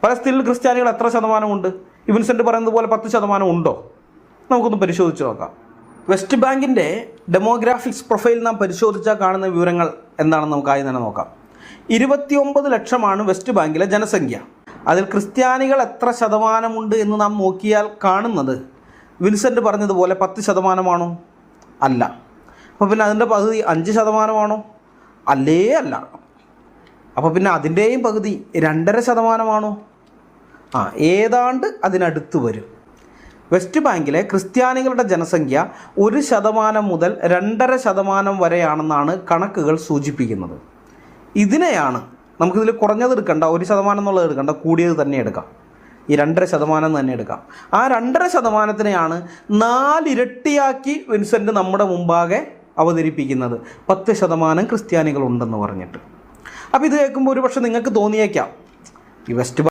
പലസ്തീനിൽ ക്രിസ്ത്യാനികൾ എത്ര ശതമാനമുണ്ട്? വിൻസെൻ്റ് പറയുന്നത് പോലെ 10% ഉണ്ടോ? നമുക്കൊന്ന് പരിശോധിച്ച് നോക്കാം. വെസ്റ്റ് ബാങ്കിൻ്റെ ഡെമോഗ്രാഫിക്സ് പ്രൊഫൈൽ നാം പരിശോധിച്ചാൽ കാണുന്ന വിവരങ്ങൾ എന്താണെന്ന് നമുക്കായി തന്നെ നോക്കാം. 29 ലക്ഷമാണ് വെസ്റ്റ് ബാങ്കിലെ ജനസംഖ്യ. അതിൽ ക്രിസ്ത്യാനികൾ എത്ര ശതമാനമുണ്ട് എന്ന് നാം നോക്കിയാൽ കാണുന്നത് വിൻസെൻ്റ് പറഞ്ഞതുപോലെ 10%ആണോ? അല്ല. അപ്പോൾ പിന്നെ അതിൻ്റെ പകുതി 5%ആണോ? അല്ലേ അല്ല. അപ്പോൾ പിന്നെ അതിൻ്റെയും പകുതി 2.5%ആണോ? ഏതാണ്ട് അതിനടുത്ത് വരും. വെസ്റ്റ് ബാങ്കിലെ ക്രിസ്ത്യാനികളുടെ ജനസംഖ്യ 1% മുതൽ 2.5% വരെയാണെന്നാണ് കണക്കുകൾ സൂചിപ്പിക്കുന്നത്. ഇതിനെയാണ് നമുക്കിതിൽ കുറഞ്ഞത് എടുക്കണ്ട, 1% എന്നുള്ളത് എടുക്കണ്ട, കൂടിയത് തന്നെ എടുക്കാം. ഈ 2.5% തന്നെ എടുക്കാം. ആ 2.5%-നെയാണ് 4 ഇരട്ടിയാക്കി വിൻസെൻ്റ് നമ്മുടെ മുമ്പാകെ അവതരിപ്പിക്കുന്നത്. 10% ക്രിസ്ത്യാനികളുണ്ടെന്ന് പറഞ്ഞിട്ട്. അപ്പോൾ ഇത് കേൾക്കുമ്പോൾ ഒരു പക്ഷേ നിങ്ങൾക്ക് തോന്നിയേക്കാം ഈ വെസ്റ്റ്